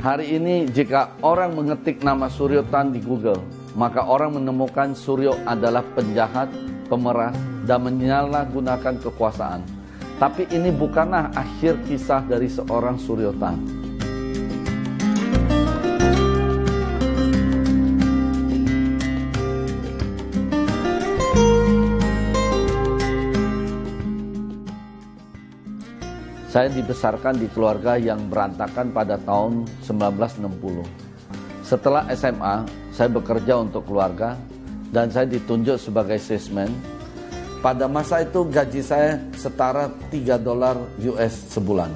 Hari ini jika orang mengetik nama Suryo Tan di Google, maka orang menemukan Suryo adalah penjahat, pemeras, dan menyalahgunakan kekuasaan. Tapi ini bukanlah akhir kisah dari seorang Suryo Tan. Saya dibesarkan di keluarga yang berantakan pada tahun 1960. Setelah SMA, saya bekerja untuk keluarga dan saya ditunjuk sebagai salesman. Pada masa itu gaji saya setara $3 US sebulan.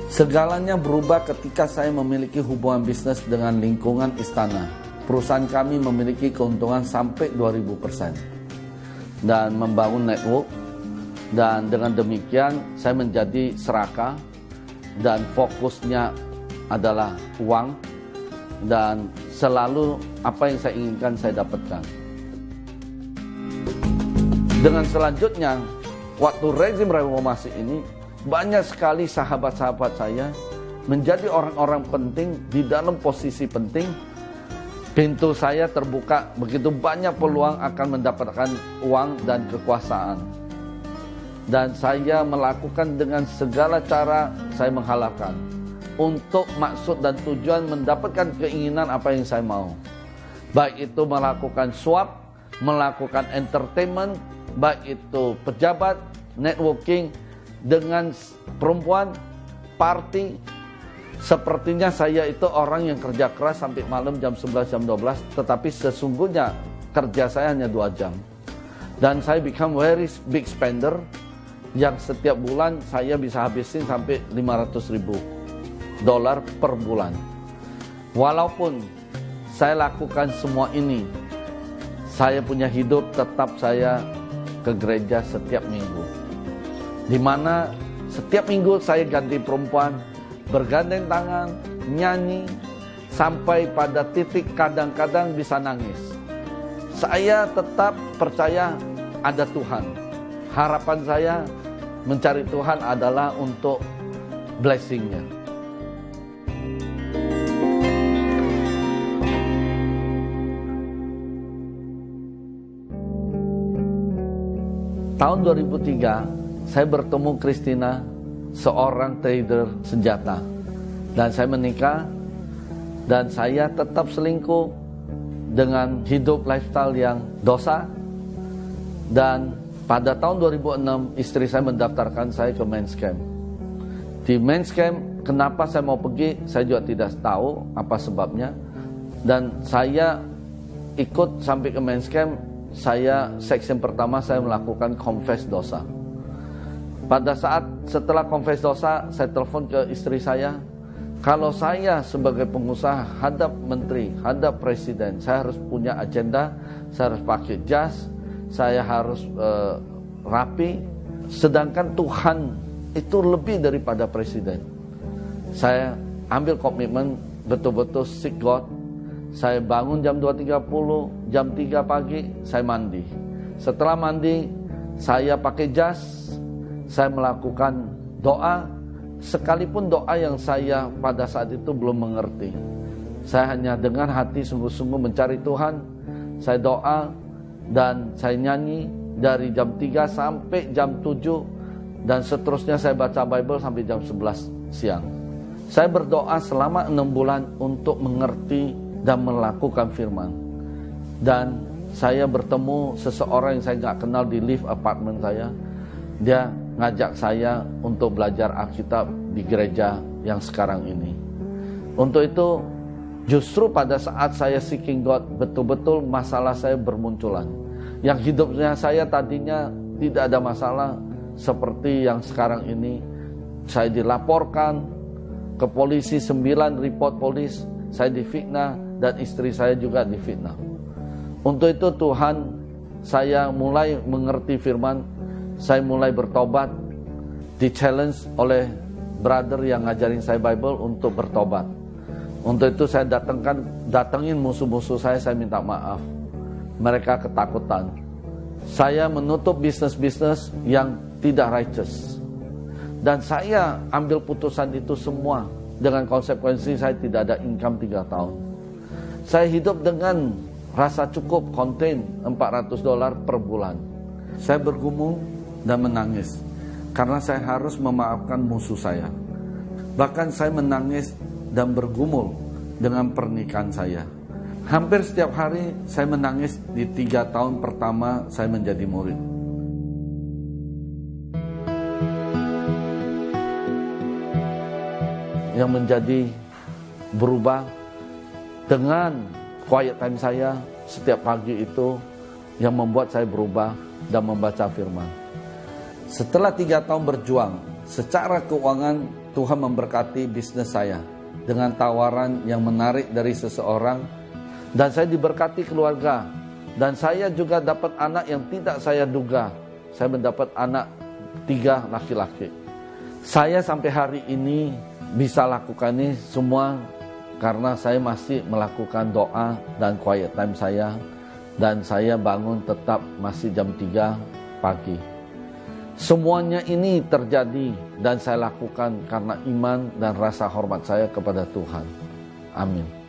Segalanya berubah ketika saya memiliki hubungan bisnis dengan lingkungan istana. Perusahaan kami memiliki keuntungan sampai 2000% dan membangun network. Dan dengan demikian saya menjadi serakah dan fokusnya adalah uang dan selalu apa yang saya inginkan saya dapatkan. Dengan selanjutnya, waktu rezim reformasi ini banyak sekali sahabat-sahabat saya menjadi orang-orang penting di dalam posisi penting. Pintu saya terbuka, begitu banyak peluang akan mendapatkan uang dan kekuasaan. Dan saya melakukan dengan segala cara saya menghalalkan untuk maksud dan tujuan mendapatkan keinginan apa yang saya mau. Baik itu melakukan suap, melakukan entertainment, baik itu pejabat, networking dengan perempuan, party. Sepertinya saya itu orang yang kerja keras sampai malam jam 11, jam 12, tetapi sesungguhnya kerja saya hanya 2 jam. Dan saya become very big spender, yang setiap bulan saya bisa habisin sampai $500.000 per bulan. Walaupun saya lakukan semua ini, saya punya hidup tetap saya ke gereja setiap minggu. Di mana setiap minggu saya ganti perempuan, bergandeng tangan, nyanyi, sampai pada titik kadang-kadang bisa nangis. Saya tetap percaya ada Tuhan. Harapan saya mencari Tuhan adalah untuk blessing-Nya. Tahun 2003, saya bertemu Christina, seorang trader senjata. Dan saya menikah, dan saya tetap selingkuh dengan hidup lifestyle yang dosa. Dan pada tahun 2006, istri saya mendaftarkan saya ke men's camp. Di men's camp, kenapa saya mau pergi, saya juga tidak tahu apa sebabnya. Dan saya ikut sampai ke men's camp, section pertama saya melakukan confess dosa. Pada saat setelah confess dosa, saya telepon ke istri saya. Kalau saya sebagai pengusaha hadap menteri, hadap presiden, saya harus punya agenda, saya harus pakai jas, saya harus rapi, sedangkan Tuhan itu lebih daripada presiden. Saya ambil komitmen betul-betul seek God. Saya bangun jam 2.30, jam 3 pagi saya mandi. Setelah mandi, saya pakai jas, saya melakukan doa, sekalipun doa yang saya pada saat itu belum mengerti. Saya hanya dengan hati sungguh-sungguh mencari Tuhan, saya doa, dan saya nyanyi dari jam 3 sampai jam 7 dan seterusnya saya baca Bible sampai jam 11 siang. Saya berdoa selama 6 bulan untuk mengerti dan melakukan firman. Dan saya bertemu seseorang yang saya nggak kenal di lift apartemen saya. Dia ngajak saya untuk belajar Alkitab di gereja yang sekarang ini. Untuk itu justru pada saat saya seeking God, betul-betul masalah saya bermunculan. Yang hidupnya saya tadinya tidak ada masalah seperti yang sekarang ini. Saya dilaporkan ke polisi, 9 report polis, saya difitnah dan istri saya juga difitnah. Untuk itu Tuhan, saya mulai mengerti firman, saya mulai bertobat, di-challenge oleh brother yang ngajarin saya Bible untuk bertobat. Untuk itu saya datengin musuh-musuh saya minta maaf. Mereka ketakutan. Saya menutup bisnis-bisnis yang tidak righteous. Dan saya ambil putusan itu semua dengan konsekuensi saya tidak ada income 3 tahun. Saya hidup dengan rasa cukup, contain $400 per bulan. Saya bergumul dan menangis karena saya harus memaafkan musuh saya. Bahkan saya menangis dan bergumul dengan pernikahan saya. Hampir setiap hari saya menangis di 3 tahun pertama saya menjadi murid. Yang menjadi berubah dengan quiet time saya setiap pagi itu yang membuat saya berubah dan membaca firman. Setelah 3 tahun berjuang, secara keuangan Tuhan memberkati bisnis saya dengan tawaran yang menarik dari seseorang, dan saya diberkati keluarga, dan saya juga dapat anak yang tidak saya duga. Saya mendapat anak 3 laki-laki. Saya sampai hari ini bisa lakukan ini semua karena saya masih melakukan doa dan quiet time saya, dan saya bangun tetap masih jam 3 pagi. Semuanya ini terjadi dan saya lakukan karena iman dan rasa hormat saya kepada Tuhan. Amin.